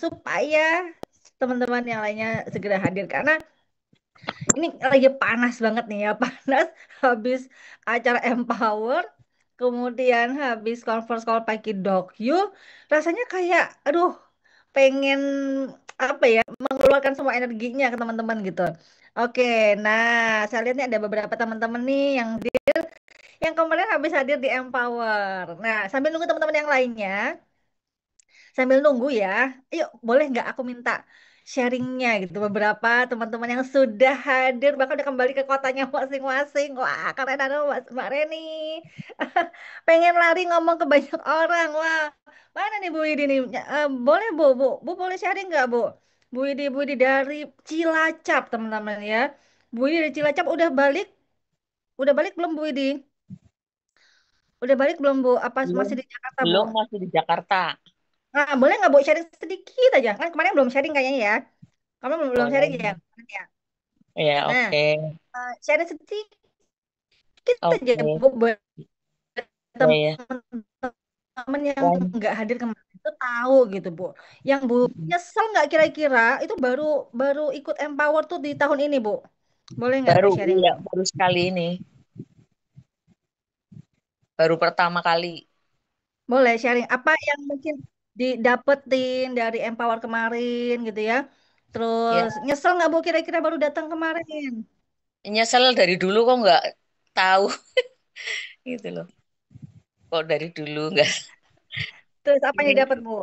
supaya teman-teman yang lainnya segera hadir karena ini lagi panas banget nih ya, panas habis acara Empower, kemudian habis conference call pakai Dokyu, rasanya kayak, aduh, pengen apa ya, mengeluarkan semua energinya ke teman-teman gitu. Oke, nah saya lihat nih ada beberapa teman-teman nih yang kemarin habis hadir di Empower. Nah, sambil nunggu teman-teman yang lainnya, sambil nunggu ya, yuk boleh nggak aku minta sharingnya gitu beberapa teman-teman yang sudah hadir bahkan udah kembali ke kotanya masing-masing. Wah, keren ada Mbak Reni. Pengen lari ngomong ke banyak orang. Wah, mana nih Bu Widi nih? Boleh Bu boleh sharing nggak Bu? Bu Widi dari Cilacap teman-teman ya. Bu Widi dari Cilacap udah balik belum Bu Widi? Udah balik belum Bu? Apa Belum, masih di Jakarta Bu? belum masih di Jakarta. Nah, boleh nggak Bu sharing sedikit aja? Kan kemarin belum sharing kayaknya ya. Kamu belum sharing ya? Boleh. Kemarin ya? Ya, Nah, oke. sharing sedikit aja Oke. Bu buat Ya, ya. teman-teman yang Wah, nggak hadir kemarin itu tahu gitu Bu. Yang Bu nyesel nggak kira-kira itu baru baru ikut Empower tuh di tahun ini Bu. Boleh nggak baru, sharing iya, Bu? baru sekali ini. Baru pertama kali. Boleh sharing apa yang mungkin didapetin dari Empower kemarin gitu ya. Ya, Terus nyesel nggak Bu kira-kira baru datang kemarin? nyesel dari dulu kok nggak tahu gitu loh. Kok dari dulu nggak. Terus apa yang Ini, didapat Bu?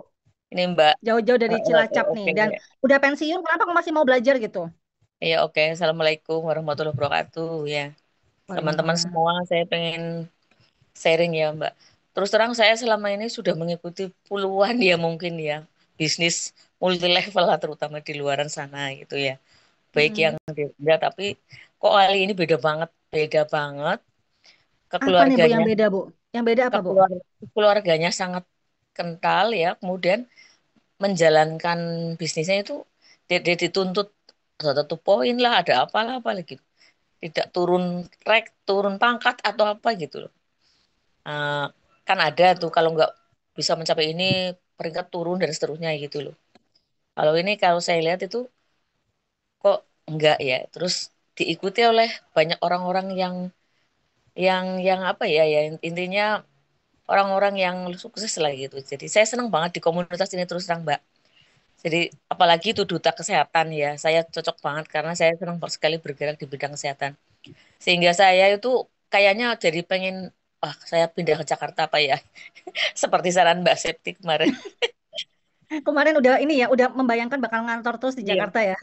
ini Mbak. Jauh-jauh dari Cilacap nih Oke. dan udah pensiun kenapa kok masih mau belajar gitu? Ya, oke. Assalamualaikum warahmatullahi wabarakatuh. Ya, teman-teman Waalaikumsalam. semua, saya pengen sharing ya, Mbak. Terus terang saya selama ini sudah mengikuti puluhan ya mungkin ya bisnis multi level lah terutama di luaran sana gitu ya. Baik yang Mm-mm. di India tapi kok kali ini beda banget Apa nih Bu kekeluarganya, yang beda Bu? Yang beda apa Bu? keluarganya sangat kental ya. Kemudian menjalankan bisnisnya itu dia dituntut satu poin lah, ada apalah apa lagi. Tidak turun pangkat atau apa gitu loh. Eh, kan ada tuh kalau nggak bisa mencapai ini peringkat turun dan seterusnya gitu loh. Kalau ini kalau saya lihat itu kok enggak ya. Terus diikuti oleh banyak orang-orang yang apa ya ya intinya orang-orang yang sukses lah gitu. Jadi saya senang banget di komunitas ini terus terang Mbak. Jadi apalagi itu duta kesehatan ya. Saya cocok banget karena saya senang sekali bergerak di bidang kesehatan. Sehingga saya itu kayaknya jadi pengen saya pindah ke Jakarta apa ya. Seperti saran Mbak Septi kemarin. Kemarin udah ini ya, udah membayangkan bakal ngantor terus di Iya, Jakarta ya.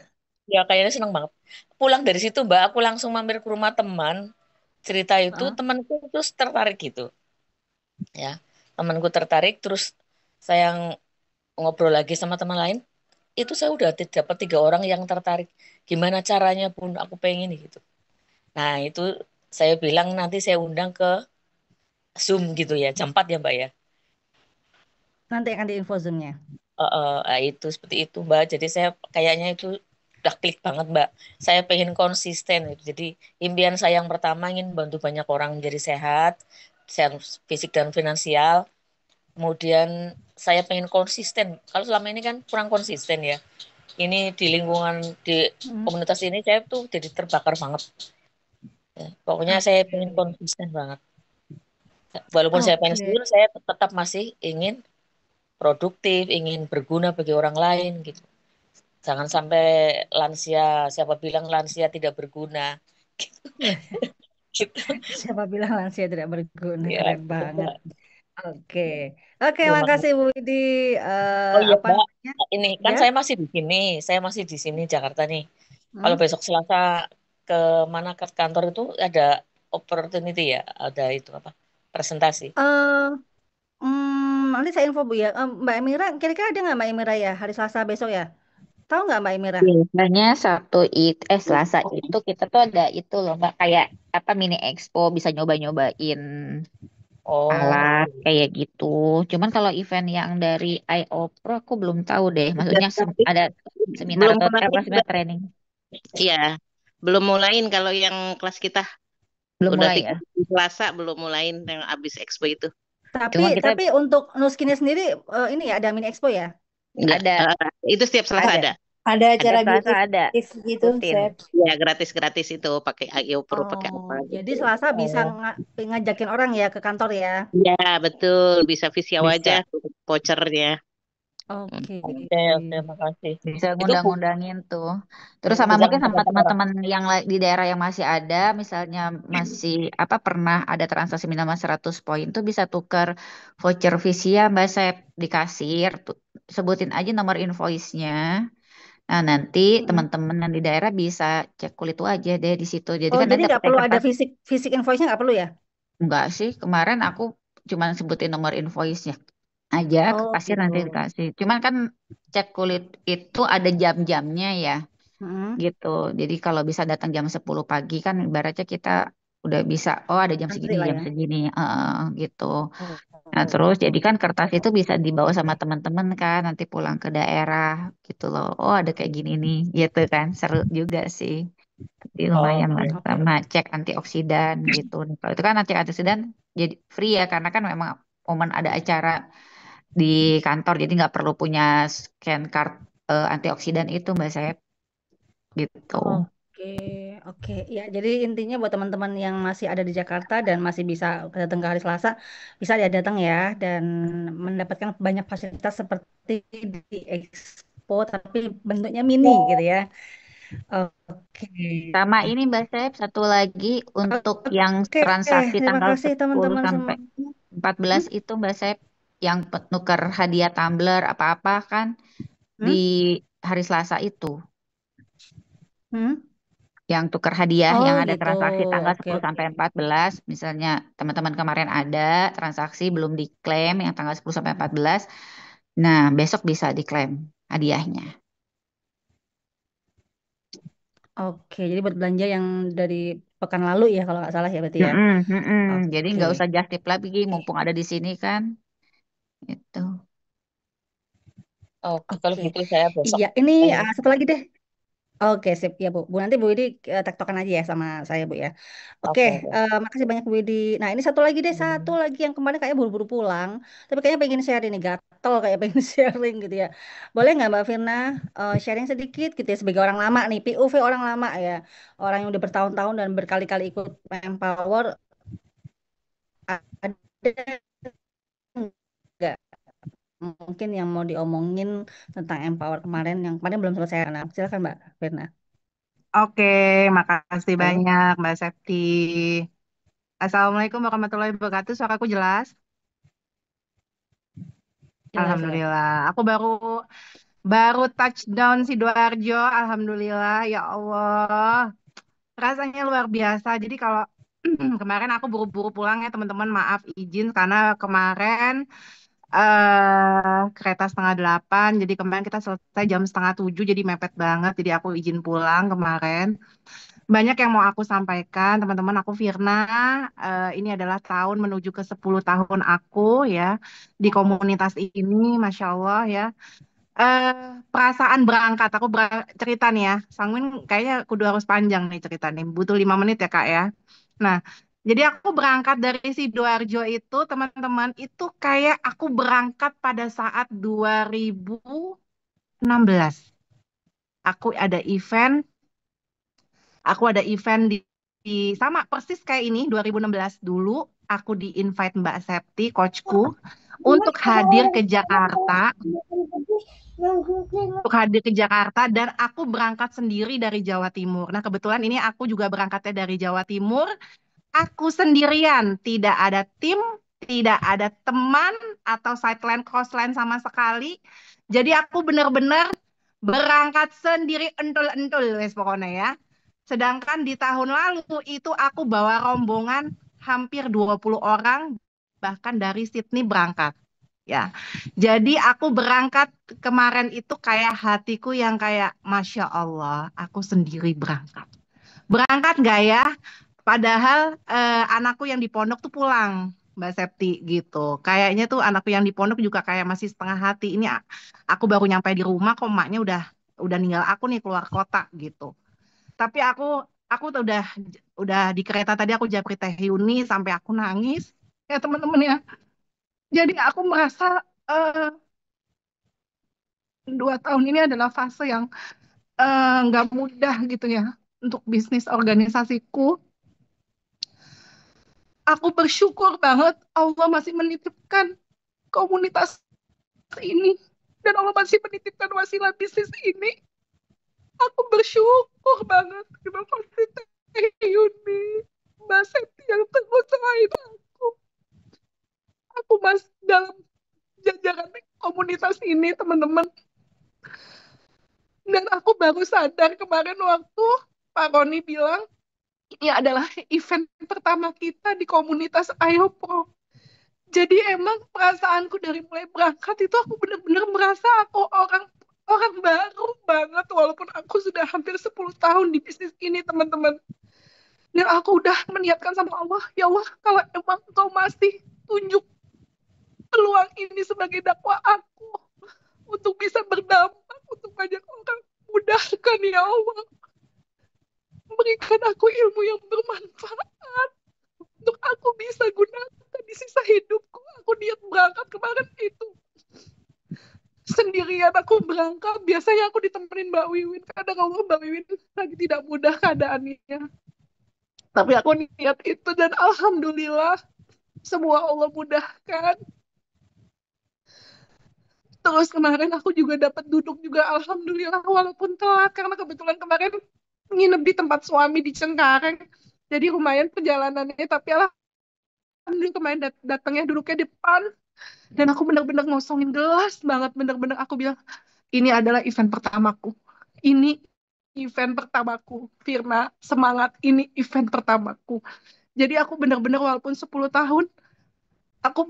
ya kayaknya senang banget. Pulang dari situ Mbak, aku langsung mampir ke rumah teman. Cerita itu Heeh. temanku terus tertarik gitu, ya. Temanku tertarik, terus saya ngobrol lagi sama teman lain. Itu saya udah dapat 3 orang yang tertarik. Gimana caranya pun aku pengen gitu. Nah itu saya bilang nanti saya undang ke Zoom gitu ya, jam 4 ya Mbak ya. Nanti akan di info Zoom-nya. Itu seperti itu Mbak. Jadi saya kayaknya itu udah klik banget Mbak. Saya pengen konsisten gitu. Jadi impian saya yang pertama ingin bantu banyak orang menjadi sehat, sehat fisik dan finansial. Kemudian saya pengen konsisten. Kalau selama ini kan kurang konsisten ya. Ini di lingkungan di Hmm. komunitas ini saya tuh jadi terbakar banget. Ya, pokoknya saya pengen Oke. konsisten banget. Walaupun saya Oke. pensiun, saya tetap masih ingin produktif, ingin berguna bagi orang lain gitu. Jangan sampai lansia, siapa bilang lansia tidak berguna. Gitu. Siapa bilang lansia tidak berguna? Ya, Keren gitu, banget. Mbak. Oke. Oke, Terima makasih kasih. Bu Widi. Oh iya, Apa Mbak. namanya? Ini kan Ya. saya masih di sini. Saya masih di sini Jakarta nih. Kalau Hmm? besok Selasa ke mana ke kantor itu ada opportunity ya, ada itu apa? Presentasi. Eh, nanti saya info Bu ya. Mbak Emira, kira-kira ada nggak Mbak Emira ya hari Selasa besok ya? Tahu nggak Mbak Emira? Biasanya Selasa itu kita tuh ada itu loh Mbak kayak apa mini expo bisa nyoba-nyobain Oh, alat kayak gitu. Cuman kalau event yang dari IO Pro aku belum tahu deh. Udah, Maksudnya tapi ada seminar belum atau mulai, apa Mbak. seminar training. Iya, belum mulain kalau yang kelas kita Belum udah mulai tiga ya. Selasa belum mulain yang abis expo itu. Tapi Cuma kita tapi untuk Nuskini sendiri ini ya ada mini expo ya? Enggak. Ada, Itu setiap Selasa ada. ada. Ada Ada. acara Selasa ada, gift gitu, rutin. Sep. Ya, gratis-gratis itu pakai AIO Pro pakai apa Oh, jadi gitu. Selasa bisa Oh, ngajakin orang ya ke kantor ya. Ya, betul. Bisa visual aja Bisa. vouchernya. Hmm. Oke. oke, oke, makasih. Bisa Itu ngundang-ngundangin tuh. Terus sama bukan mungkin untuk sama orang. teman-teman yang di daerah yang masih ada, misalnya masih apa pernah ada transaksi minimal 100 poin tuh bisa tuker voucher Visia Mbak Sep di kasir. Sebutin aja nomor invoice-nya. Nah, nanti Mm-mm. teman-teman yang di daerah bisa cek kulit aja deh di situ. Jadi Oh, kan jadi nanti nggak pakai perlu ada kertas. fisik fisik invoice-nya nggak perlu ya? Enggak sih, kemarin aku cuma sebutin nomor invoice-nya aja ke Oh, kasir gitu. nanti dikasih. Cuman kan cek kulit itu ada jam-jamnya ya Mm-mm. gitu. Jadi kalau bisa datang jam 10 pagi kan ibaratnya kita udah bisa, oh ada Antri lah jam ya. segini, gitu. Nah terus jadi Oh, kan kertas itu bisa dibawa sama teman-teman kan nanti pulang ke daerah gitu loh. Oh ada kayak gini nih gitu kan, seru juga sih. Jadi lumayan lah Oke. oke. sama cek antioksidan gitu. Kalau itu kan antioksidan jadi free ya karena kan memang momen ada acara di kantor jadi nggak perlu punya scan card antioksidan itu Mbak Sayap gitu. Oke, oke. Ya, jadi intinya buat teman-teman yang masih ada di Jakarta dan masih bisa datang ke hari Selasa, bisa ya datang ya dan mendapatkan banyak fasilitas seperti di Expo, tapi bentuknya mini gitu ya. Oke. Sama ini Mbak Sayap satu lagi untuk yang Oke, transaksi terima tanggal kasih 10 teman-teman sampai semua. 14 Hmm? itu Mbak Sayap yang nuker hadiah tumbler apa-apa kan di Hmm? hari Selasa itu. Hmm? Yang tukar hadiah Oh yang ada gitu. transaksi tanggal Oke, 10 oke. sampai 14 misalnya teman-teman kemarin ada transaksi belum diklaim yang tanggal 10 sampai 14 nah besok bisa diklaim hadiahnya. Oke, jadi buat belanja yang dari pekan lalu ya kalau nggak salah ya berarti ya. Mm-mm, mm-mm. Jadi Oke. nggak usah just tip lagi mumpung ada di sini kan itu. Oke, kalau Oke. gitu saya besok. Iya, ini Eh, satu lagi deh. Oke, sip ya Bu. Bu nanti Bu Widi tektokan aja ya sama saya Bu ya. Oke, oke, oke. makasih banyak Bu Widi. Nah ini satu lagi deh, satu lagi yang kemarin kayaknya buru-buru pulang, tapi kayaknya pengen share ini gatel kayak pengen sharing gitu ya. Boleh nggak Mbak Firna sharing sedikit gitu ya sebagai orang lama nih, POV orang lama ya, orang yang udah bertahun-tahun dan berkali-kali ikut Empower, ada nggak mungkin yang mau diomongin tentang Empower kemarin yang kemarin belum selesai. Nah, silakan Mbak Firna. Oke, makasih Halo, banyak Mbak Septi. Assalamualaikum warahmatullahi wabarakatuh. Suaraku jelas? jelas jelas. Alhamdulillah. Aku baru baru touchdown Sidoarjo. Alhamdulillah. Ya Allah. Rasanya luar biasa. Jadi kalau kemarin aku buru-buru pulang ya teman-teman. Maaf izin karena kemarin kereta setengah 8. Jadi kemarin kita selesai jam setengah 7. Jadi mepet banget. Jadi aku izin pulang kemarin. Banyak yang mau aku sampaikan, teman-teman. Aku Firna. Ini adalah tahun menuju ke 10 tahun aku ya di komunitas ini, Masya Allah ya. Eh, Perasaan berangkat, aku cerita nih ya. Sangwin kayaknya kudu harus panjang nih cerita nih. Butuh 5 menit ya Kak ya. Nah, jadi aku berangkat dari Sidoarjo itu, teman-teman, itu kayak aku berangkat pada saat 2016. Aku Aku ada event sama persis kayak ini 2016 dulu aku di-invite Mbak Septi, coachku, untuk hadir ke Jakarta, dan aku berangkat sendiri dari Jawa Timur. Nah, kebetulan ini aku juga berangkatnya dari Jawa Timur. Aku sendirian, tidak ada tim, tidak ada teman atau sideline crossline sama sekali. Jadi aku benar-benar berangkat sendiri entul-entul wes pokoknya ya. Sedangkan di tahun lalu itu aku bawa rombongan hampir 20 orang bahkan dari Sydney berangkat. Ya. Jadi aku berangkat kemarin itu kayak hatiku yang kayak Masya Allah, aku sendiri berangkat. Berangkat nggak ya? Padahal anakku yang di pondok tuh pulang, Mbak Septi gitu. Kayaknya tuh anakku yang di pondok juga kayak masih setengah hati. Ini aku baru nyampe di rumah kok emaknya udah ninggal aku nih keluar kota gitu. Tapi aku tuh udah di kereta tadi aku japri Teh Yuni sampai aku nangis ya teman-teman ya. Jadi aku merasa eh, 2 tahun ini adalah fase yang nggak mudah gitu ya untuk bisnis organisasiku. Aku bersyukur banget Allah masih menitipkan komunitas ini dan Allah masih menitipkan wasilah bisnis ini. Aku bersyukur banget terima kasih Teh Yuni, Mbak Septi yang terus selain aku. Aku masih dalam jajaran komunitas ini teman-teman. Dan aku baru sadar kemarin waktu Pak Roni bilang ini adalah event pertama kita di komunitas Ayo Pro. Jadi emang perasaanku dari mulai berangkat itu aku benar-benar merasa aku orang orang baru banget walaupun aku sudah hampir 10 tahun di bisnis ini teman-teman. Dan aku udah meniatkan sama Allah, ya Allah kalau emang Engkau masih tunjuk peluang ini sebagai dakwah aku untuk bisa berdampak untuk banyak orang, mudahkan ya Allah. Berikan aku ilmu yang bermanfaat untuk aku bisa gunakan di sisa hidupku. Aku niat berangkat kemarin itu sendirian aku berangkat. Biasanya aku ditemenin Mbak Wiwin. Kadang Allah Mbak Wiwin lagi tidak mudah keadaannya. Tapi aku niat itu dan alhamdulillah semua Allah mudahkan. Terus kemarin aku juga dapat duduk juga alhamdulillah walaupun telat karena kebetulan kemarin nginep di tempat suami di Cengkareng. Jadi lumayan perjalanannya tapi alhamdulillah kemarin datangnya duduknya depan dan aku benar-benar ngosongin gelas banget, benar-benar aku bilang ini adalah event pertamaku. Ini event pertamaku. Firna, semangat, ini event pertamaku. Jadi aku benar-benar walaupun 10 tahun aku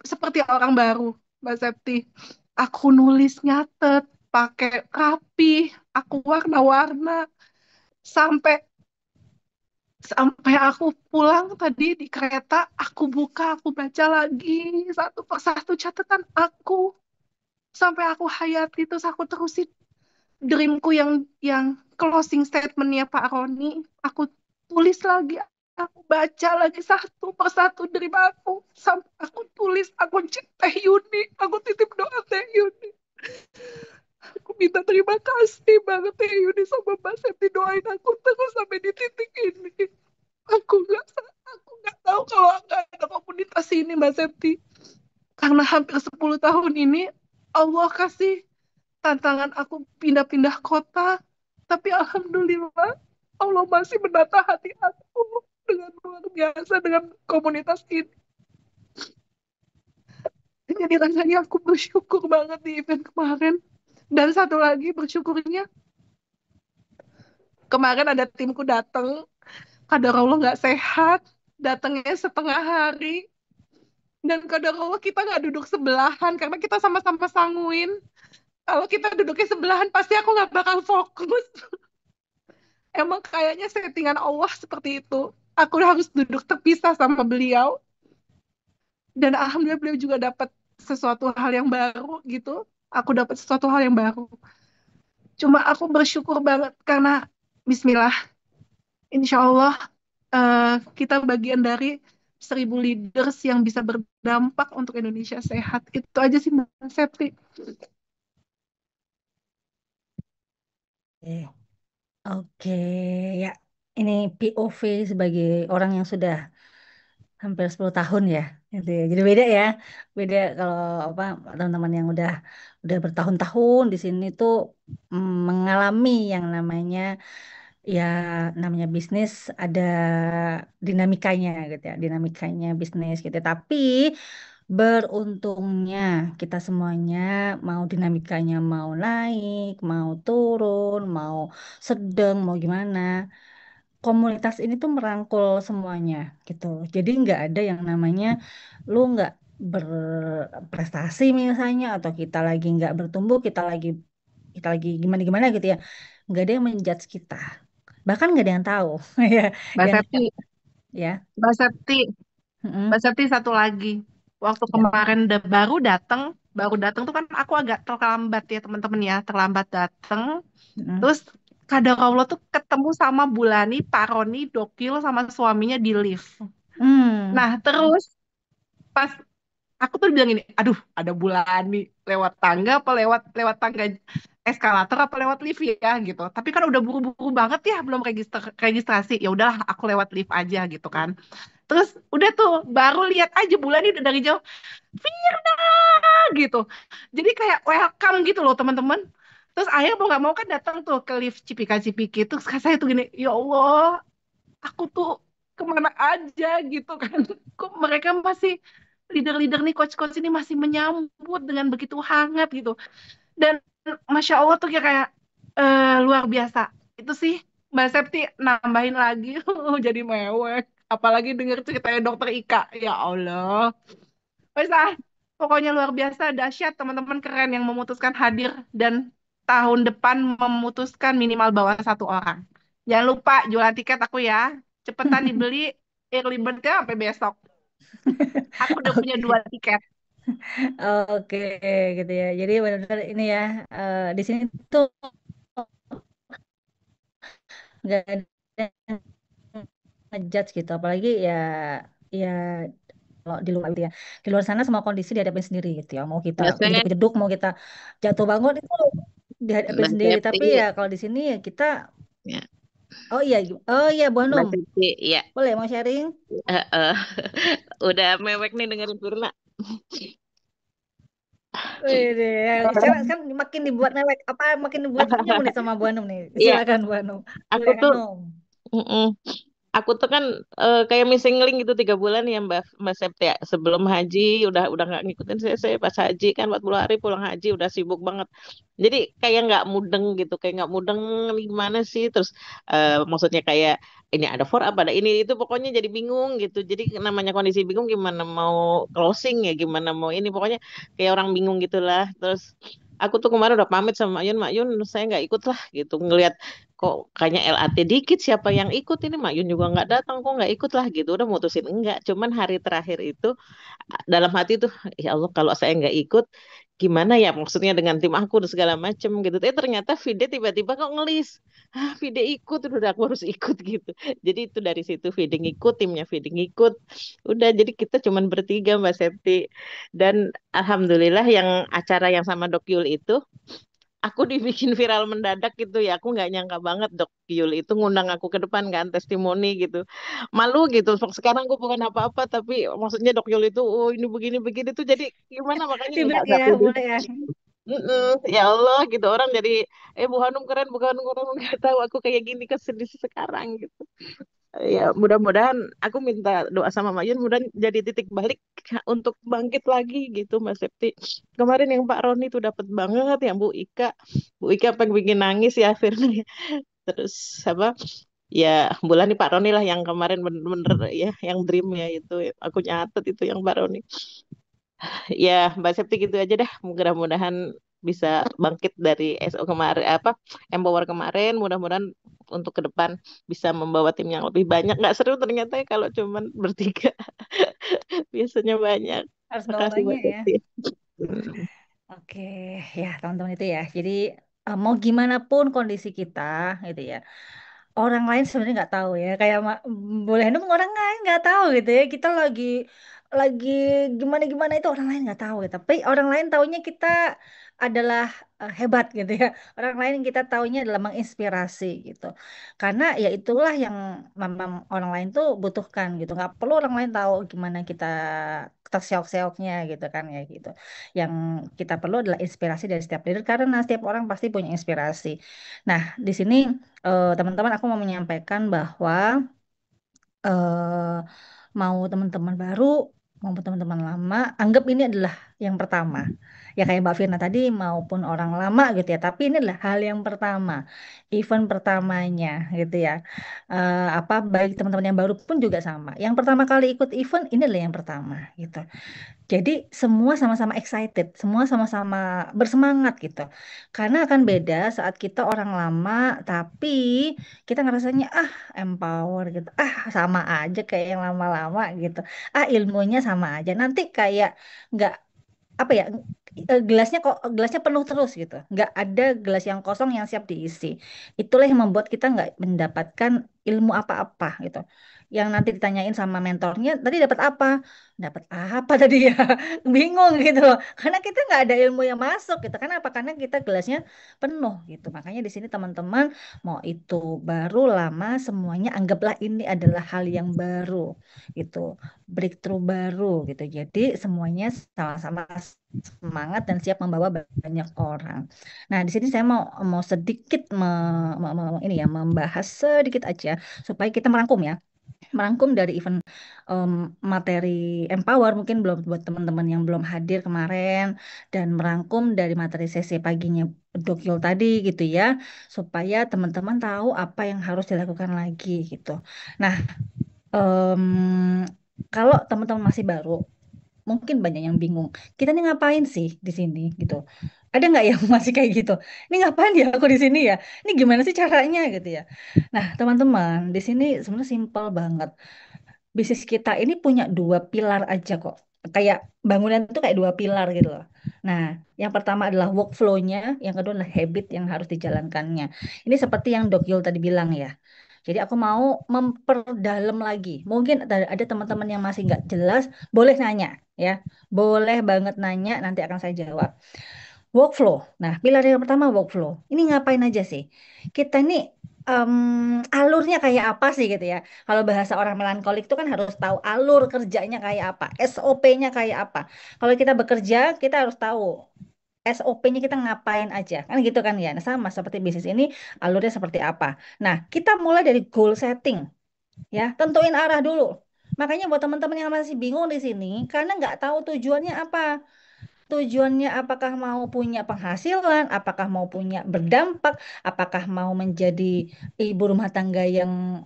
seperti orang baru, Mbak Septi. Aku nulis nyatet, pakai rapi, aku warna-warna sampai sampai aku pulang tadi di kereta, aku buka, aku baca lagi satu persatu catatan aku sampai aku hayati terus aku terusin dreamku yang closing statementnya Pak Roni, aku tulis lagi, aku baca lagi satu persatu dream aku, sampai aku tulis, aku cek Teh Yuni, aku titip doa Teh Yuni. Aku minta terima kasih banget Teh Yuni sama Mbak Septi doain aku terus sampai di titik ini. Aku nggak tahu kalau nggak ada komunitas ini Mbak Septi. Karena hampir 10 tahun ini Allah kasih tantangan aku pindah-pindah kota. Tapi alhamdulillah Allah masih menata hati aku dengan luar biasa dengan komunitas ini. Jadi rasanya aku bersyukur banget di event kemarin. Dan satu lagi bersyukurnya kemarin ada timku datang, kadar Allah nggak sehat, datangnya setengah hari. Dan kadar Allah kita nggak duduk sebelahan karena kita sama-sama sanguin. Kalau kita duduknya sebelahan pasti aku nggak bakal fokus. Emang kayaknya settingan Allah seperti itu. Aku harus duduk terpisah sama beliau. Dan alhamdulillah beliau juga dapat sesuatu hal yang baru gitu. Aku dapat sesuatu hal yang baru. Cuma aku bersyukur banget karena Bismillah, insya Allah kita bagian dari 1.000 leaders yang bisa berdampak untuk Indonesia sehat. Itu aja sih Mbak Septi. Oke, Oke, ya. Ini POV sebagai orang yang sudah hampir 10 tahun ya. Gitu ya. Jadi beda ya. Beda kalau apa teman-teman yang udah bertahun-tahun di sini tuh mengalami yang ya namanya bisnis ada dinamikanya gitu ya, dinamikanya bisnis gitu. Tapi beruntungnya kita semuanya mau dinamikanya mau naik, mau turun, mau sedang, mau gimana, komunitas ini tuh merangkul semuanya gitu. Jadi nggak ada yang namanya lu nggak berprestasi misalnya atau kita lagi nggak bertumbuh, kita lagi gimana-gimana gitu ya. Nggak ada yang menjudge kita. Bahkan nggak ada yang tahu ya. Mbak Yang Septi, ya. Mbak Septi, Mm-mm, Mbak Septi satu lagi. Waktu ya. kemarin baru datang tuh kan aku agak terlambat ya teman-teman ya, terlambat datang. Mm-mm. Terus kadang Allah tuh ketemu sama Bulani, Pak Roni, Dokil sama suaminya di lift. Hmm. Nah terus pas Aku tuh bilang ini, aduh, ada bulan nih lewat tangga apa lewat lewat tangga eskalator apa lewat lift ya gitu. Tapi kan udah buru-buru banget ya, belum registrasi. Ya udahlah, aku lewat lift aja gitu kan. Terus udah tuh baru lihat aja bulan ini udah dari jauh, Firna gitu. Jadi kayak welcome gitu loh teman-teman. Terus akhirnya mau nggak mau kan datang tuh ke lift Cipika Cipiki. Terus saya tuh gini, ya Allah, aku tuh kemana aja gitu kan. Kok mereka masih leader-leader nih, coach-coach ini masih menyambut dengan begitu hangat gitu. Dan Masya Allah tuh kayak luar biasa. Itu sih Mbak Septi nambahin lagi jadi mewek. Apalagi denger ceritanya dokter Ika. Ya Allah. Wes pokoknya luar biasa, dahsyat teman-teman keren yang memutuskan hadir dan tahun depan memutuskan minimal bawa 1 orang. Jangan lupa jualan tiket aku ya. Cepetan dibeli early bird-nya sampai besok. Aku udah punya 2 tiket. Oke, gitu ya. Jadi benar-benar ini ya, di sini tuh nggak ada yang ngejudge gitu. Apalagi ya kalau di luar gitu ya. Di luar sana semua kondisi dihadapin sendiri gitu ya. Mau kita Mbak Sep, jeduk-jeduk, mau kita jatuh bangun itu dihadapin Mbak sendiri. Septi, Tapi ya kalau di sini ya kita, ya, oh iya Bu Mbak Hanum, Septi, ya, boleh mau sharing? eh, eh, udah mewek nih dengerin Firna. Wih, sekarang makin dibuat mewek, apa makin dibuat senyum nih sama Bu Hanum nih. Iya, Silakan Bu Hanum. aku Silakan tuh Hanum. mm-mm. Aku tuh kan kayak missing link gitu 3 bulan ya Mbak Septi ya. Sebelum haji udah nggak ngikutin saya pas haji kan 40 hari pulang haji udah sibuk banget. Jadi kayak nggak mudeng gitu, kayak nggak mudeng gimana sih. Terus maksudnya kayak ini ada for apa ada ini itu pokoknya jadi bingung gitu. Jadi namanya kondisi bingung gimana mau closing ya, gimana mau ini pokoknya kayak orang bingung gitulah. Terus aku tuh kemarin udah pamit sama Mak Yun saya nggak ikut lah gitu ngelihat kok kayaknya LAT dikit siapa yang ikut ini Mak Yun juga nggak datang kok nggak ikut lah gitu udah mutusin enggak cuman hari terakhir itu dalam hati tuh ya Allah kalau saya nggak ikut gimana ya maksudnya dengan tim aku dan segala macem gitu ternyata Vide tiba-tiba kok ngelis Vide ikut udah aku harus ikut gitu jadi itu dari situ Vide ngikut timnya Vide ngikut udah jadi kita cuman bertiga Mbak Septi dan alhamdulillah yang acara yang sama Dok Yul itu aku dibikin viral mendadak gitu ya. Aku nggak nyangka banget Dok Yul itu ngundang aku ke depan kan testimoni gitu. Malu gitu. Sekarang aku bukan apa-apa tapi maksudnya Dok Yul itu oh ini begini-begini tuh jadi gimana makanya Dibilang nggak ya, pede. boleh ya. Mm-mm, ya Allah gitu orang jadi Bu Hanum keren Bu Hanum keren nggak tahu aku kayak gini kesedih sekarang gitu. Ya mudah-mudahan aku minta doa sama Mayun mudah jadi titik balik untuk bangkit lagi gitu Mas Septi. Kemarin yang Pak Roni tuh dapat banget yang Bu Ika pengen bikin nangis ya Firly. Terus apa ya bulan nih Pak Roni lah yang kemarin bener-bener ya yang dream ya itu aku nyatet itu yang Pak Roni. Ya Mbak Septi gitu aja dah mudah-mudahan bisa bangkit dari SO kemarin apa Empower kemarin mudah-mudahan untuk ke depan bisa membawa tim yang lebih banyak nggak seru ternyata ya kalau cuman bertiga biasanya banyak Harus bawa makasih Mbak banyak ya. Septi. Hmm. Oke, ya teman-teman itu ya. Jadi mau gimana pun kondisi kita, gitu ya. Orang lain sebenarnya nggak tahu ya. Kayak boleh nung orang lain nggak tahu gitu ya. Kita lagi gimana gimana itu orang lain nggak tahu ya. Tapi orang lain taunya kita adalah hebat gitu ya. Orang lain yang kita taunya adalah menginspirasi gitu. Karena ya itulah yang memang orang lain tuh butuhkan gitu. Nggak perlu orang lain tahu gimana kita seok-seoknya gitu kan ya gitu. Yang kita perlu adalah inspirasi dari setiap leader karena setiap orang pasti punya inspirasi. Nah, di sini teman-teman aku mau menyampaikan bahwa eh, mau teman-teman baru, mau teman-teman lama, anggap ini adalah yang pertama. Ya kayak Mbak Firna tadi maupun orang lama gitu ya, tapi ini adalah hal yang pertama, event pertamanya gitu ya. Apa baik teman-teman yang baru pun juga sama. Yang pertama kali ikut event ini adalah yang pertama gitu. Jadi semua sama-sama excited, semua sama-sama bersemangat gitu. Karena akan beda saat kita orang lama, tapi kita ngerasanya empower gitu. Sama aja kayak yang lama-lama gitu. Ilmunya sama aja. Nanti kayak nggak apa ya gelasnya penuh terus gitu. Nggak ada gelas yang kosong yang siap diisi. Itulah yang membuat kita nggak mendapatkan ilmu apa-apa gitu. yang nanti ditanyain sama mentornya, tadi dapat apa? Dapat apa tadi ya? Bingung gitu loh. Karena kita nggak ada ilmu yang masuk gitu. Karena apa? Karena kita gelasnya penuh gitu. Makanya di sini teman-teman mau itu baru lama semuanya anggaplah ini adalah hal yang baru gitu. Breakthrough baru gitu. Jadi semuanya sama-sama semangat dan siap membawa banyak orang. Nah, di sini saya mau mau sedikit ini ya membahas sedikit aja supaya kita merangkum ya. Merangkum dari event em, materi Empower mungkin belum buat teman-teman yang belum hadir kemarin dan merangkum dari materi sesi paginya Dokyul tadi gitu ya supaya teman-teman tahu apa yang harus dilakukan lagi gitu. Nah, em, kalau teman-teman masih baru mungkin banyak yang bingung. Kita nih ngapain sih di sini gitu? Ada nggak yang masih kayak gitu? Ini ngapain ya aku di sini ya? Ini gimana sih caranya gitu ya? Nah, teman-teman, di sini sebenarnya simpel banget. Bisnis kita ini punya dua pilar aja kok. Kayak bangunan itu kayak dua pilar gitu loh. Nah, yang pertama adalah workflow-nya, yang kedua adalah habit yang harus dijalankannya. Ini seperti yang Dok Yul tadi bilang ya. Jadi aku mau memperdalam lagi. Mungkin ada teman-teman yang masih nggak jelas, boleh nanya ya. Boleh banget nanya, nanti akan saya jawab. Workflow. Nah, pilar yang pertama workflow. Ini ngapain aja sih? Kita nih alurnya kayak apa sih gitu ya? Kalau bahasa orang melankolik itu kan harus tahu alur kerjanya kayak apa, SOP-nya kayak apa. Kalau kita bekerja, kita harus tahu SOP-nya kita ngapain aja. Kan gitu kan ya. Nah, sama seperti bisnis ini, alurnya seperti apa. Nah, kita mulai dari goal setting ya. Tentuin arah dulu. Makanya buat teman-teman yang masih bingung di sini, karena nggak tahu tujuannya apa. Tujuannya apakah mau punya penghasilan, apakah mau punya berdampak, apakah mau menjadi ibu rumah tangga yang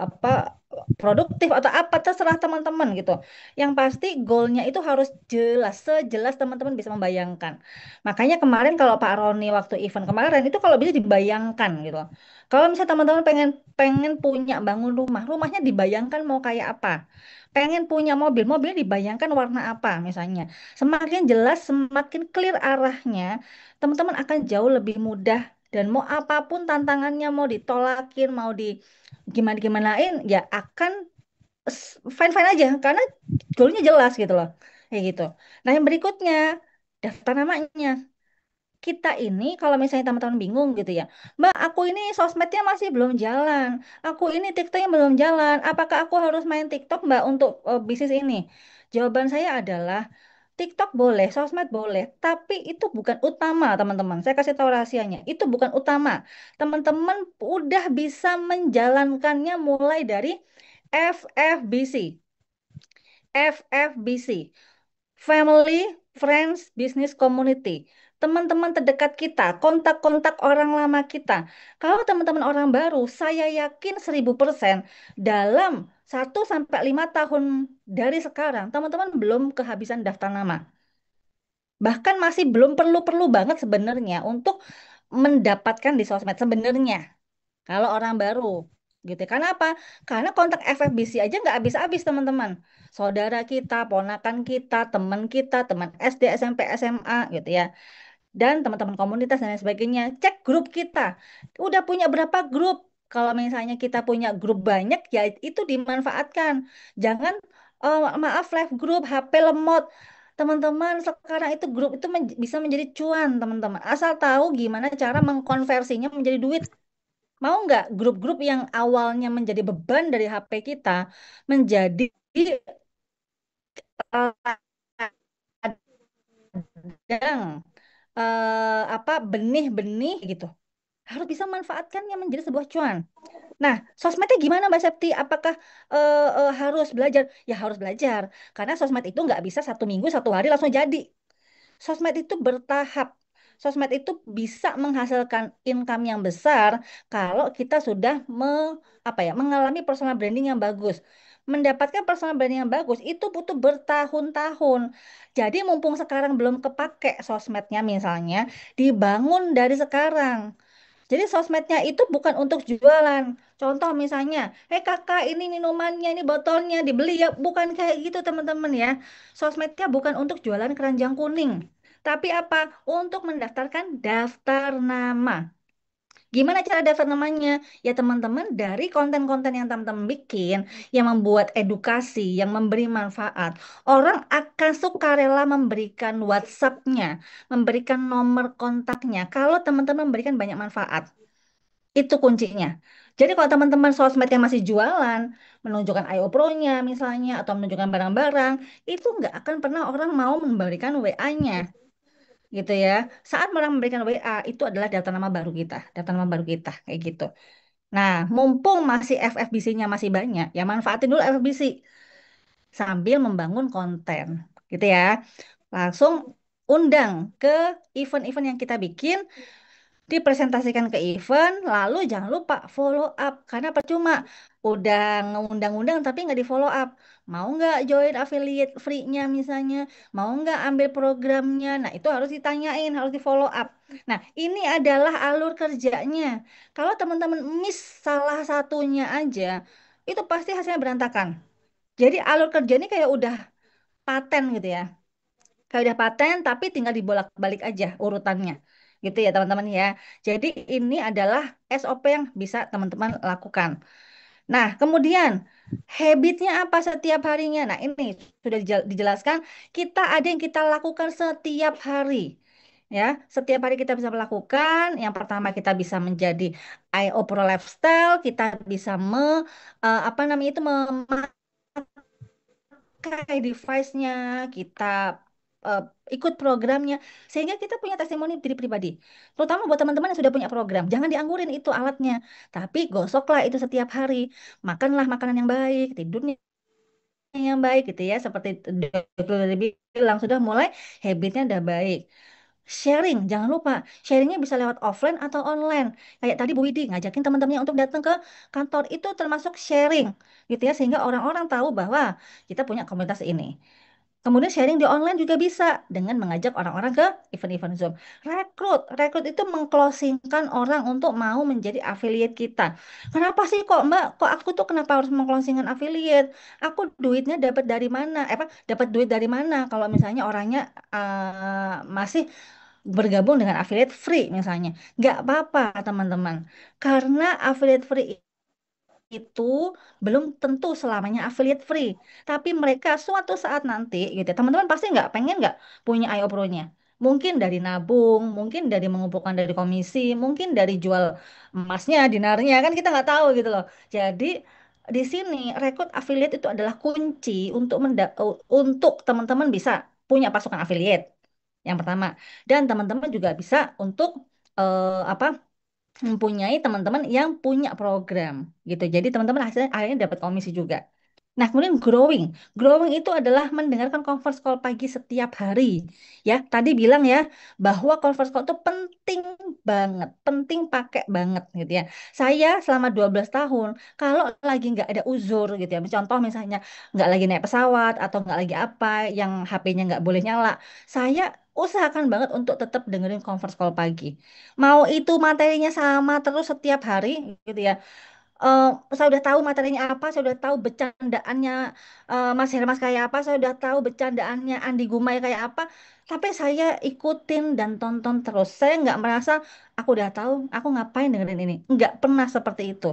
apa produktif atau apa terserah teman-teman gitu. Yang pasti goalnya itu harus jelas, sejelas teman-teman bisa membayangkan. Makanya kemarin kalau Pak Roni waktu event kemarin itu kalau bisa dibayangkan gitu. Kalau misalnya teman-teman pengen pengen punya bangun rumah, rumahnya dibayangkan mau kayak apa. Pengen punya mobil, mobilnya dibayangkan warna apa misalnya. Semakin jelas, semakin clear arahnya, teman-teman akan jauh lebih mudah dan mau apapun tantangannya, mau ditolakin, mau di gimanain, ya akan fine-fine aja karena goalnya jelas gitu loh. Kayak gitu. Nah, yang berikutnya daftar namanya. Kita ini kalau misalnya teman-teman bingung gitu ya, Mbak, aku ini sosmednya masih belum jalan, aku ini TikToknya belum jalan, apakah aku harus main TikTok Mbak untuk bisnis ini? Jawaban saya adalah TikTok boleh, sosmed boleh, tapi itu bukan utama, teman-teman. Saya kasih tahu rahasianya, itu bukan utama. Teman-teman udah bisa menjalankannya mulai dari FFBC. FFBC. Family, Friends, Business Community. Teman-teman terdekat kita, kontak-kontak orang lama kita. Kalau teman-teman orang baru, saya yakin 1000% dalam 1 sampai 5 tahun dari sekarang, teman-teman belum kehabisan daftar nama. Bahkan masih belum perlu-perlu banget sebenarnya untuk mendapatkan di sosmed sebenarnya. Kalau orang baru gitu. Karena apa? Karena kontak FFBC aja nggak habis-habis teman-teman. Saudara kita, ponakan kita, teman SD, SMP, SMA gitu ya. Dan teman-teman komunitas dan lain sebagainya. Cek grup kita. Udah punya berapa grup? Kalau misalnya kita punya grup banyak, ya itu dimanfaatkan. Jangan, maaf, live group, HP lemot. Teman-teman, sekarang itu grup itu bisa menjadi cuan, teman-teman. Asal tahu gimana cara mengkonversinya menjadi duit. Mau nggak grup-grup yang awalnya menjadi beban dari HP kita menjadi ladang, apa benih-benih gitu. Harus bisa memanfaatkannya menjadi sebuah cuan. Nah, sosmednya gimana Mbak Septi? Apakah harus belajar? Ya harus belajar. Karena sosmed itu nggak bisa 1 minggu, 1 hari langsung jadi. Sosmed itu bertahap. Sosmed itu bisa menghasilkan income yang besar kalau kita sudah apa ya, mengalami personal branding yang bagus. Mendapatkan personal branding yang bagus itu butuh bertahun-tahun. Jadi mumpung sekarang belum kepake sosmednya misalnya, dibangun dari sekarang. Jadi sosmednya itu bukan untuk jualan. Contoh misalnya, kakak ini minumannya, ini botolnya dibeli ya. Bukan kayak gitu teman-teman ya. Sosmednya bukan untuk jualan keranjang kuning. Tapi apa? Untuk mendaftarkan daftar nama. Gimana cara daftar namanya? Ya teman-teman dari konten-konten yang teman-teman bikin, yang membuat edukasi, yang memberi manfaat, orang akan sukarela memberikan WhatsApp-nya, memberikan nomor kontaknya. Kalau teman-teman memberikan banyak manfaat, itu kuncinya. Jadi kalau teman-teman sosmed yang masih jualan, menunjukkan IO Pro-nya misalnya, atau menunjukkan barang-barang, itu nggak akan pernah orang mau memberikan WA-nya gitu ya. Saat orang memberikan WA itu adalah data nama baru kita kayak gitu. Nah, mumpung masih FFBC-nya masih banyak, ya manfaatin dulu FFBC sambil membangun konten gitu ya. Langsung undang ke event-event yang kita bikin, dipresentasikan ke event, lalu jangan lupa follow up karena percuma udah ngundang-undang tapi nggak di follow up. Mau nggak join affiliate free-nya misalnya, mau nggak ambil programnya, nah itu harus ditanyain, harus di follow up. Nah ini adalah alur kerjanya. Kalau teman-teman miss salah satunya aja, itu pasti hasilnya berantakan. Jadi alur kerja ini kayak udah paten gitu ya, kayak udah paten tapi tinggal dibolak-balik aja urutannya gitu ya teman-teman ya. Jadi ini adalah SOP yang bisa teman-teman lakukan. Nah, kemudian habitnya apa setiap harinya? Nah, ini sudah dijelaskan. Kita ada yang kita lakukan setiap hari. Ya, setiap hari kita bisa melakukan. Yang pertama kita bisa menjadi IO Pro Lifestyle, kita bisa apa namanya itu pakai device-nya, kita eh, ikut programnya, sehingga kita punya testimoni diri pribadi. Terutama buat teman-teman yang sudah punya program, jangan dianggurin itu alatnya, tapi gosoklah itu setiap hari. Makanlah makanan yang baik, tidurnya yang baik gitu ya. Seperti dokter tadi bilang, sudah mulai habitnya udah baik. Sharing, jangan lupa. Sharingnya bisa lewat offline atau online. Kayak tadi Bu Widi ngajakin teman-temannya untuk datang ke kantor, itu termasuk sharing gitu ya. Sehingga orang-orang tahu bahwa kita punya komunitas ini. Kemudian sharing di online juga bisa dengan mengajak orang-orang ke event-event Zoom. Rekrut itu mengclosingkan orang untuk mau menjadi affiliate kita. Kenapa sih kok Mbak, kok aku tuh kenapa harus mengclosingkan affiliate? Aku duitnya dapat dari mana? Apa dapat duit dari mana? Kalau misalnya orangnya masih bergabung dengan affiliate free misalnya, nggak apa-apa teman-teman, karena affiliate free itu belum tentu selamanya affiliate free. Tapi mereka suatu saat nanti gitu ya, teman-teman pasti nggak pengen nggak punya IO Pro-nya. Mungkin dari nabung, mungkin dari mengumpulkan dari komisi, mungkin dari jual emasnya, dinarnya, kan kita nggak tahu gitu loh. Jadi di sini rekrut affiliate itu adalah kunci untuk untuk teman-teman bisa punya pasukan affiliate yang pertama. Dan teman-teman juga bisa untuk apa mempunyai teman-teman yang punya program gitu. Jadi teman-teman hasilnya akhirnya dapat komisi juga. Nah, kemudian growing. Growing itu adalah mendengarkan conference call pagi setiap hari. Ya, tadi bilang ya bahwa conference call itu penting banget, penting pakai banget gitu ya. Saya selama 12 tahun, kalau lagi nggak ada uzur gitu ya, contoh misalnya nggak lagi naik pesawat atau nggak lagi apa, yang HP-nya nggak boleh nyala, saya usahakan banget untuk tetap dengerin conference call pagi. Mau itu materinya sama terus setiap hari gitu ya. eh, saya udah tahu materinya apa, saya udah tahu bercandaannya Mas Hermas kayak apa, saya udah tahu bercandaannya Andi Gumai kayak apa, tapi saya ikutin dan tonton terus. Saya nggak merasa aku udah tahu, aku ngapain dengerin ini. Nggak pernah seperti itu.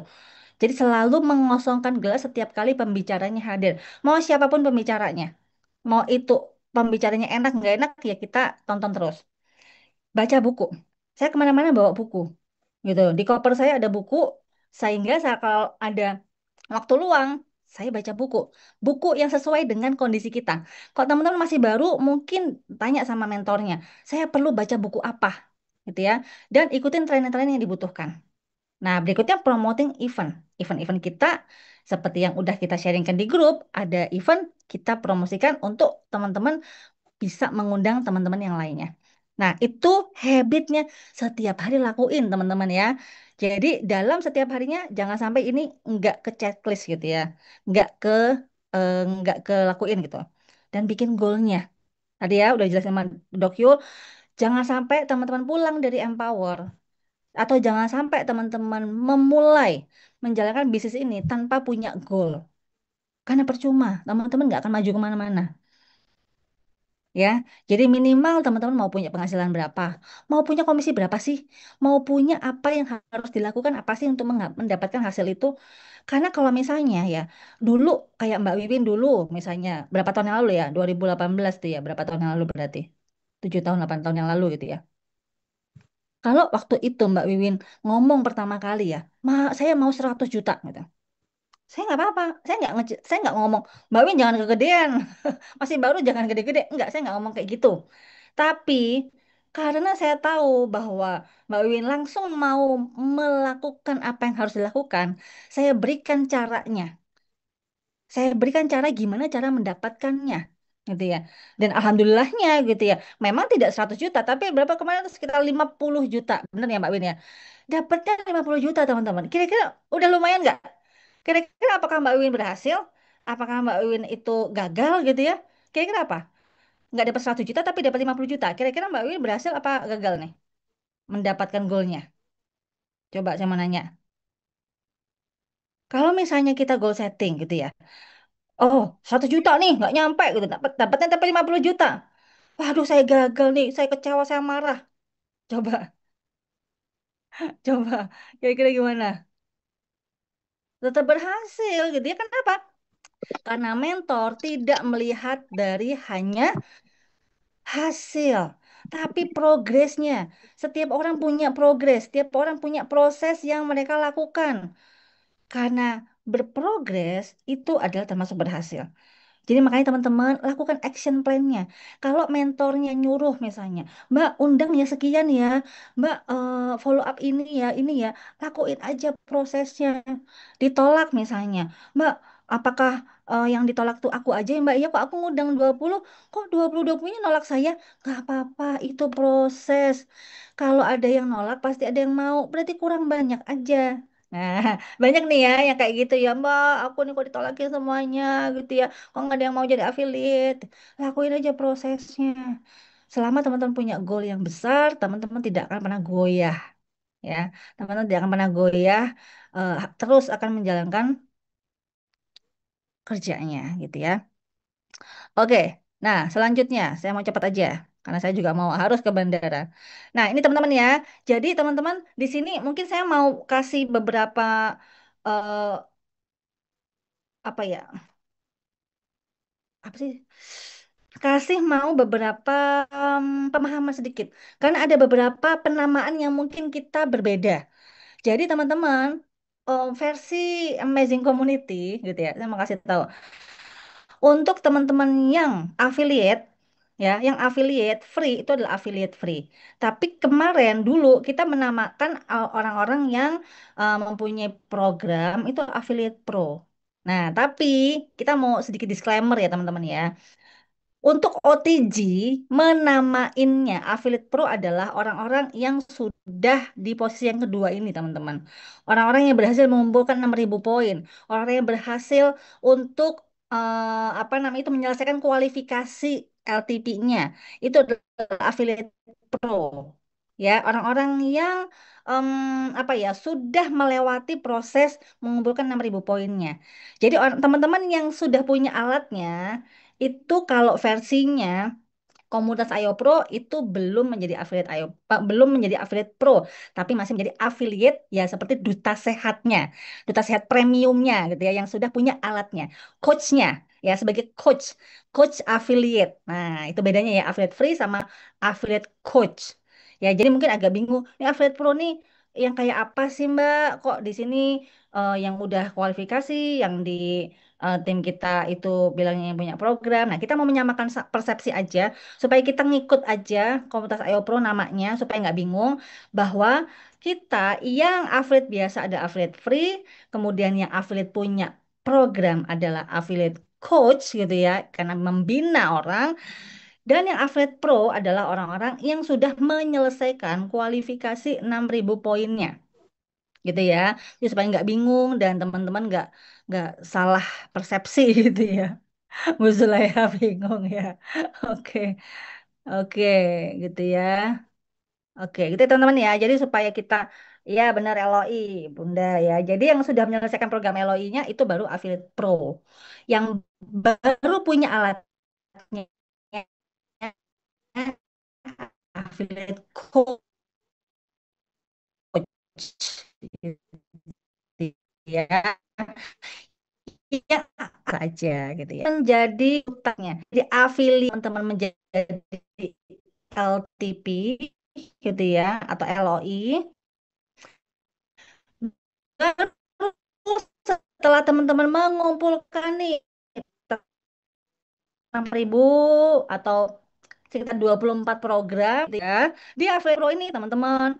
Jadi selalu mengosongkan gelas setiap kali pembicaranya hadir. Mau siapapun pembicaranya, mau itu pembicaranya enak nggak enak ya kita tonton terus. Baca buku. Saya kemana-mana bawa buku gitu. Di koper saya ada buku, sehingga saya kalau ada waktu luang, saya baca buku. Buku yang sesuai dengan kondisi kita. Kalau teman-teman masih baru, mungkin tanya sama mentornya, saya perlu baca buku apa, gitu ya. Dan ikutin tren-tren yang dibutuhkan. Nah, berikutnya promoting event. Event-event kita, seperti yang udah kita sharingkan di grup, ada event kita promosikan untuk teman-teman bisa mengundang teman-teman yang lainnya. Nah, itu habitnya setiap hari lakuin, teman-teman ya. Jadi, dalam setiap harinya jangan sampai ini nggak ke checklist gitu ya. Nggak ke nggak ke lakuin gitu. Dan bikin goalnya. Tadi ya udah jelasin sama Dok Yul, jangan sampai teman-teman pulang dari Empower atau jangan sampai teman-teman memulai menjalankan bisnis ini tanpa punya goal. Karena percuma, teman-teman nggak akan maju kemana-mana. ya. Jadi minimal teman-teman mau punya penghasilan berapa, mau punya komisi berapa sih, mau punya apa yang harus dilakukan apa sih untuk mendapatkan hasil itu. Karena kalau misalnya ya, dulu kayak Mbak Wiwin dulu, misalnya berapa tahun yang lalu ya, 2018 tuh ya, berapa tahun yang lalu berarti, 7 tahun, 8 tahun yang lalu gitu ya. Kalau waktu itu Mbak Wiwin ngomong pertama kali ya, saya mau 100 juta gitu. Saya nggak apa-apa, saya nggak ngomong, Mbak Win jangan kegedean, masih baru jangan gede-gede. Enggak, saya nggak ngomong kayak gitu. Tapi karena saya tahu bahwa Mbak Win langsung mau melakukan apa yang harus dilakukan, saya berikan caranya. Saya berikan cara gimana cara mendapatkannya, gitu ya. Dan alhamdulillahnya gitu ya. Memang tidak 100 juta, tapi berapa kemarin itu sekitar 50 juta. Benar ya Mbak Win ya? Dapatnya 50 juta teman-teman. Kira-kira udah lumayan nggak? Kira-kira apakah Mbak Win berhasil? Apakah Mbak Win itu gagal gitu ya? Kira-kira apa? Nggak dapat 100 juta tapi dapat 50 juta. Kira-kira Mbak Win berhasil apa gagal nih? Mendapatkan goalnya. Coba saya mau nanya. Kalau misalnya kita goal setting gitu ya. Oh, 100 juta nih, nggak nyampe gitu. Dapatnya tapi 50 juta. Waduh, saya gagal nih. Saya kecewa, saya marah. Coba, coba. Kira-kira gimana? Tetap berhasil gitu ya. Kenapa? Karena mentor tidak melihat dari hanya hasil, tapi progresnya. Setiap orang punya progres, setiap orang punya proses yang mereka lakukan. Karena berprogres itu adalah termasuk berhasil. Jadi makanya teman-teman lakukan action plan-nya. Kalau mentornya nyuruh misalnya, Mbak undang ya sekian ya, Mbak follow up ini ya, lakuin aja prosesnya. Ditolak misalnya, Mbak apakah yang ditolak tuh aku aja ya Mbak? Iya kok aku ngundang 20, kok 20-20-nya nolak saya? Gak apa-apa, itu proses. Kalau ada yang nolak pasti ada yang mau, berarti kurang banyak aja. Nah, banyak nih ya yang kayak gitu ya Mbak, aku nih kok ditolakin semuanya gitu ya. Kok nggak ada yang mau jadi affiliate? Lakuin aja prosesnya. Selama teman-teman punya goal yang besar, teman-teman tidak akan pernah goyah, ya. Teman-teman tidak akan pernah goyah, terus akan menjalankan kerjanya, gitu ya. Oke, nah selanjutnya saya mau cepat aja, karena saya juga mau harus ke bandara. Nah ini teman-teman ya, jadi teman-teman di sini mungkin saya mau kasih beberapa eh, apa ya, apa sih? Kasih mau beberapa pemahaman sedikit. Karena ada beberapa penamaan yang mungkin kita berbeda. Jadi teman-teman, versi Amazing Community gitu ya, saya mau kasih tahu. Untuk teman-teman yang affiliate, ya, yang affiliate free itu adalah affiliate free. Tapi kemarin dulu kita menamakan orang-orang yang mempunyai program itu affiliate pro. Nah, tapi kita mau sedikit disclaimer ya teman-teman ya. Untuk OTG, menamainnya affiliate pro adalah orang-orang yang sudah di posisi yang kedua ini, teman-teman. Orang-orang yang berhasil mengumpulkan 6.000 poin. Orang-orang yang berhasil untuk apa namanya itu menyelesaikan kualifikasi LTP-nya. Itu adalah affiliate pro. Ya, orang-orang yang apa ya sudah melewati proses mengumpulkan 6.000 poinnya. Jadi teman-teman yang sudah punya alatnya itu kalau versinya Komunitas Ayo Pro itu belum menjadi affiliate belum menjadi affiliate pro, tapi masih menjadi affiliate ya seperti duta sehatnya, duta sehat premiumnya gitu ya yang sudah punya alatnya, coachnya ya sebagai coach affiliate. Nah, itu bedanya ya affiliate free sama affiliate coach. Ya, jadi mungkin agak bingung, ini affiliate pro nih yang kayak apa sih Mbak? Kok di sini yang udah kualifikasi, yang di tim kita itu bilangnya yang punya program. Nah, kita mau menyamakan persepsi aja supaya kita ngikut aja komunitas Ayo Pro namanya supaya nggak bingung bahwa kita yang affiliate biasa ada affiliate free, kemudian yang affiliate punya program adalah affiliate coach gitu ya, karena membina orang, dan yang affiliate pro adalah orang-orang yang sudah menyelesaikan kualifikasi 6.000 poinnya gitu ya. Jadi supaya nggak bingung dan teman-teman nggak salah persepsi gitu ya. Bu Zulaiha bingung ya. Oke. Oke, gitu ya. Oke, gitu ya teman-teman ya. Jadi supaya kita ya benar LOI, Bunda ya. Jadi yang sudah menyelesaikan program LOI-nya itu baru affiliate pro. Yang baru punya alatnya affiliate coach gitu ya. Iya saja gitu ya. Menjadi utangnya. Jadi affiliate teman-teman menjadi LTP gitu ya atau LOI. Baru setelah teman-teman mengumpulkan nih 6.000 atau sekitar 24 program gitu ya. Di Affiliate Pro ini teman-teman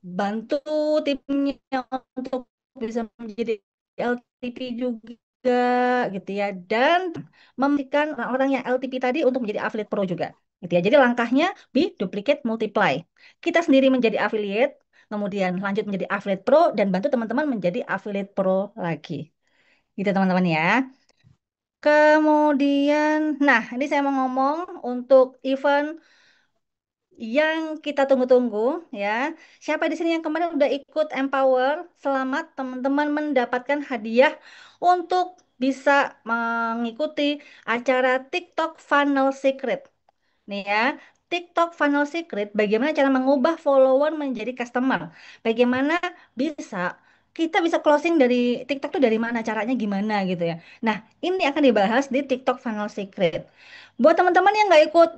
bantu timnya untuk bisa menjadi LTP juga gitu ya, dan memastikan orang-orang yang LTP tadi untuk menjadi affiliate pro juga gitu ya. Jadi langkahnya be duplicate multiply. Kita sendiri menjadi affiliate, kemudian lanjut menjadi affiliate pro dan bantu teman-teman menjadi affiliate pro lagi. Gitu teman-teman ya. Kemudian, nah ini saya mau ngomong untuk event yang kita tunggu-tunggu ya. Siapa di sini yang kemarin udah ikut Empower? Selamat teman-teman mendapatkan hadiah untuk bisa mengikuti acara TikTok Funnel Secret. Nih ya, TikTok Funnel Secret, bagaimana cara mengubah follower menjadi customer. Bagaimana bisa kita bisa closing dari TikTok tuh dari mana, caranya gimana gitu ya. Nah, ini akan dibahas di TikTok Funnel Secret. Buat teman-teman yang nggak ikut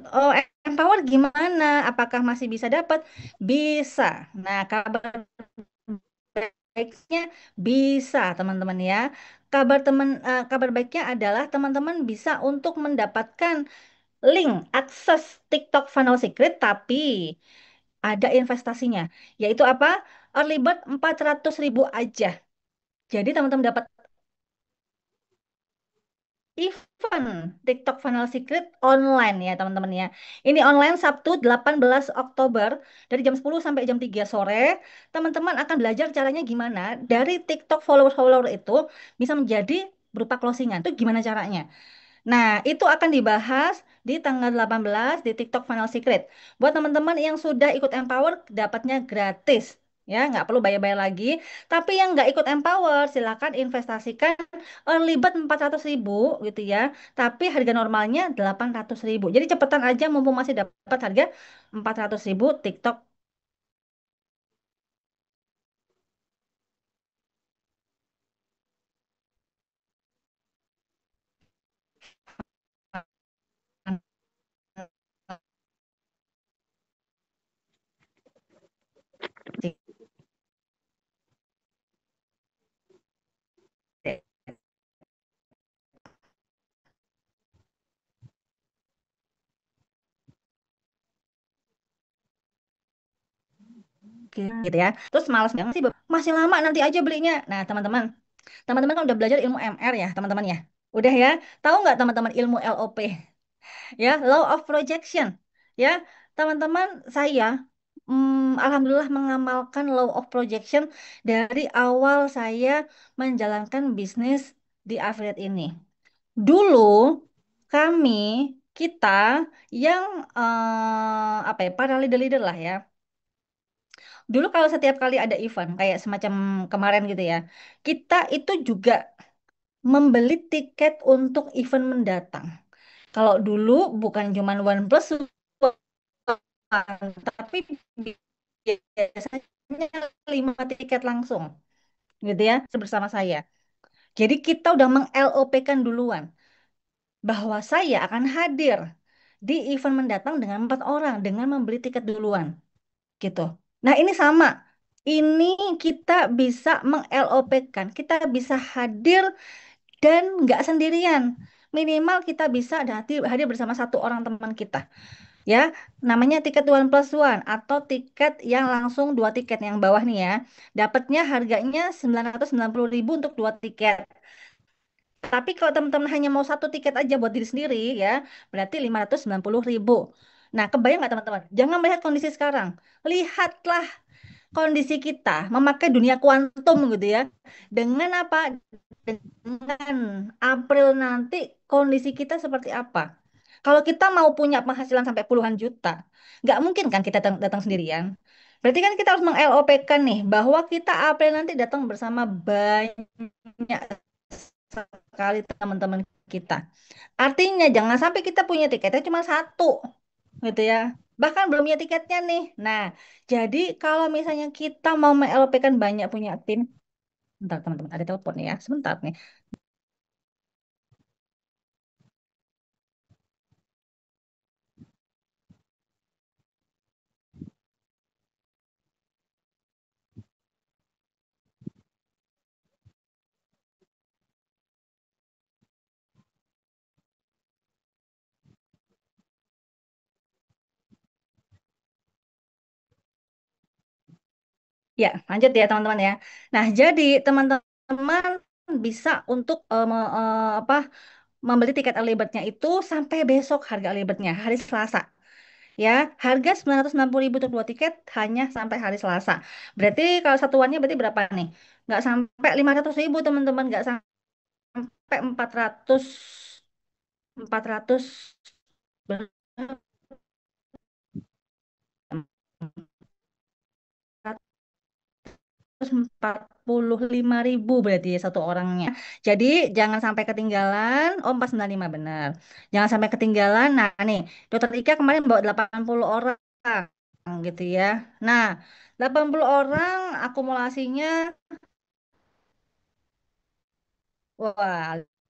Empower gimana? Apakah masih bisa dapat? Bisa. Nah, kabar baiknya bisa teman-teman ya. Kabar baiknya adalah teman-teman bisa untuk mendapatkan link akses TikTok Funnel Secret, tapi ada investasinya, yaitu apa? Early bird 400.000 aja. Jadi teman-teman dapat event TikTok Funnel Secret online ya teman-teman ya. Ini online Sabtu 18 Oktober dari jam 10 sampai jam 3 sore. Teman-teman akan belajar caranya gimana dari TikTok follower-follower itu bisa menjadi berupa closingan. Itu gimana caranya? Nah, itu akan dibahas di tanggal 18 di TikTok Funnel Secret. Buat teman-teman yang sudah ikut Empower, dapatnya gratis. Ya, nggak perlu bayar-bayar lagi. Tapi yang nggak ikut Empower, silakan investasikan early bird 400.000 gitu ya. Tapi harga normalnya 800.000. Jadi cepetan aja mumpung masih dapat harga 400.000 TikTok. Gitu ya. Terus malas banget sih, masih lama nanti aja belinya. Nah, teman-teman kan udah belajar ilmu MR ya, teman-teman ya. Udah ya. Tahu nggak teman-teman ilmu LOP? Ya, Law of Projection. Ya, teman-teman, saya alhamdulillah mengamalkan Law of Projection dari awal saya menjalankan bisnis di affiliate ini. Dulu kami kita yang apa ya, para leader-leader lah ya. Dulu kalau setiap kali ada event kayak semacam kemarin gitu ya, kita itu juga membeli tiket untuk event mendatang. Kalau dulu bukan cuma one plus one, tapi biasanya 5 tiket langsung, gitu ya, bersama saya. Jadi kita udah meng-LOP-kan duluan bahwa saya akan hadir di event mendatang dengan 4 orang dengan membeli tiket duluan, gitu. Nah ini sama, ini kita bisa meng-LOP-kan, kita bisa hadir dan nggak sendirian. Minimal kita bisa hadir bersama 1 orang teman kita. Ya, namanya tiket one plus one atau tiket yang langsung 2 tiket yang bawah nih ya. Dapatnya harganya 990.000 untuk 2 tiket. Tapi kalau teman-teman hanya mau 1 tiket aja buat diri sendiri ya, berarti 590.000. Nah, kebayang nggak teman-teman? Jangan melihat kondisi sekarang. Lihatlah kondisi kita memakai dunia kuantum gitu ya. Dengan apa? Dengan April nanti kondisi kita seperti apa? Kalau kita mau punya penghasilan sampai puluhan juta, nggak mungkin kan kita datang sendirian. Berarti kan kita harus meng-LOP-kan nih bahwa kita April nanti datang bersama banyak sekali teman-teman kita. Artinya jangan sampai kita punya tiketnya cuma 1. gitu ya. Bahkan belum punya tiketnya nih. Nah, jadi kalau misalnya kita mau me-LP-kan banyak punya tim, bentar teman-teman, ada telepon nih ya, sebentar nih. Ya, lanjut ya teman-teman ya. Nah, jadi teman-teman bisa untuk apa membeli tiket early bird-nya itu sampai besok harga early bird-nya, hari Selasa. Ya, harga 990.000 untuk dua tiket hanya sampai hari Selasa. Berarti kalau satuannya berarti berapa nih? Nggak sampai 500.000 teman-teman, nggak sampai 400 445.000 berarti ya satu orangnya. Jadi jangan sampai ketinggalan. Oh 495 benar. Jangan sampai ketinggalan. Nah nih, Dokter Ika kemarin bawa 80 orang gitu ya. Nah, 80 orang akumulasinya wah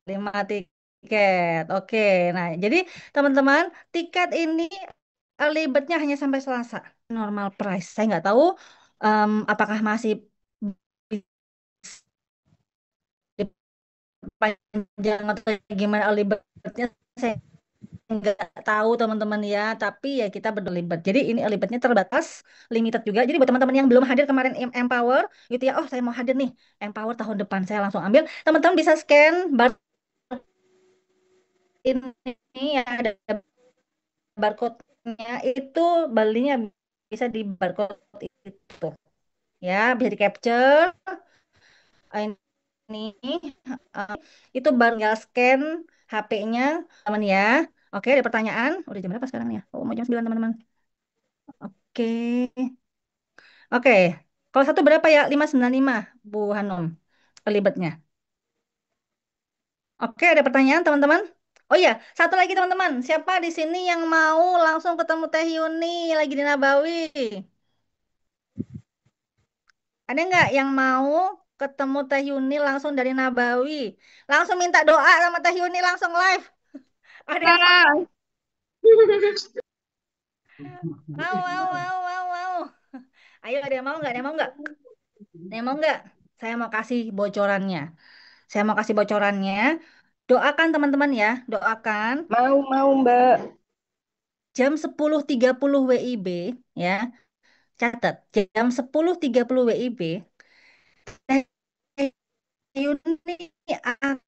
5 tiket. Oke. Nah, jadi teman-teman, tiket ini early bird-nya hanya sampai Selasa. Normal price. Saya nggak tahu apakah masih panjang atau gimana early bird-nya saya nggak tahu teman-teman ya, tapi ya kita berlibat. Jadi ini early bird-nya terbatas, limited juga. Jadi buat teman-teman yang belum hadir kemarin Empower gitu ya, oh saya mau hadir nih Empower tahun depan saya langsung ambil. Teman-teman bisa scan barcode ini ya, ada barcode-nya itu belinya bisa di barcode itu ya, bisa di capture ini eh, itu baru tinggal scan HP-nya teman ya. Oke, ada pertanyaan? Udah jam berapa sekarang ya? Oh, mau jam 9 teman-teman. Oke. Oke. Kalau satu berapa ya? 595 Bu Hanum. Pelibetnya. Oke, ada pertanyaan teman-teman? Oh iya, satu lagi teman-teman. Siapa di sini yang mau langsung ketemu Teh Yuni lagi di Nabawi? Ada nggak yang mau ketemu Teh Yuni langsung dari Nabawi? Langsung minta doa sama Teh Yuni langsung live. Ada yang mau? Ah, Mau, mau, mau, mau, mau. Ayo, ada yang mau nggak? Ada yang mau nggak? Ada yang mau nggak? Saya mau kasih bocorannya. Saya mau kasih bocorannya. Doakan teman-teman ya, doakan. mau Mbak. Jam 10.30 WIB, ya, catat. Jam 10.30 WIB, Teh Yuni akan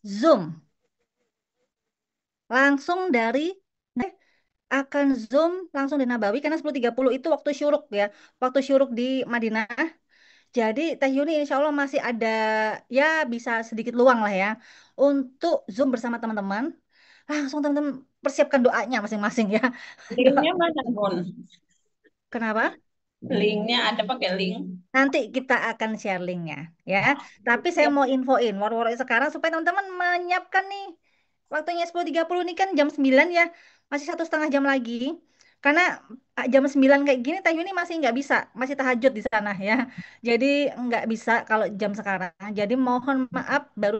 Zoom langsung dari akan Zoom langsung di Nabawi karena 10.30 itu waktu syuruk ya. Waktu syuruk di Madinah. Jadi Teh Yuni insya Allah masih ada ya bisa sedikit luang lah ya untuk Zoom bersama teman-teman. Langsung teman-teman persiapkan doanya masing-masing ya. Doa. Linknya mana, Bun? Kenapa? Linknya ada pakai link. Nanti kita akan share linknya ya. Tapi saya Siap. mau infoin war-war sekarang supaya teman-teman menyiapkan nih. Waktunya 10.30 ini kan jam 9 ya. Masih 1,5 jam lagi. Karena jam 9 kayak gini Teh Yuni masih nggak bisa. Masih tahajud di sana ya. Jadi nggak bisa kalau jam sekarang. Jadi mohon maaf baru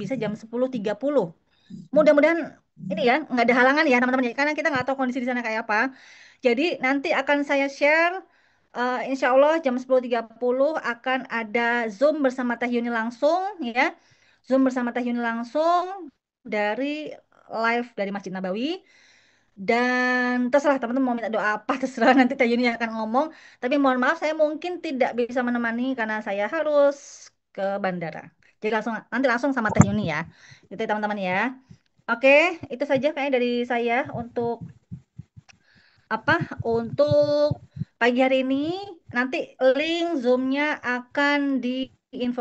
bisa jam 10.30. Mudah-mudahan ini ya nggak ada halangan ya teman-teman. Karena kita nggak tahu kondisi di sana kayak apa. Jadi nanti akan saya share insya Allah jam 10.30 akan ada Zoom bersama Teh Yuni langsung ya. Zoom bersama Teh Yuni langsung dari live dari Masjid Nabawi. Dan terserah teman-teman mau minta doa apa terserah nanti Teh Yuni akan ngomong. Tapi mohon maaf saya mungkin tidak bisa menemani karena saya harus ke bandara. Jadi langsung nanti langsung sama Teh Yuni ya. Gitu ya teman-teman ya. Oke, itu saja kayaknya dari saya untuk apa untuk pagi hari ini nanti link Zoom-nya akan diinfo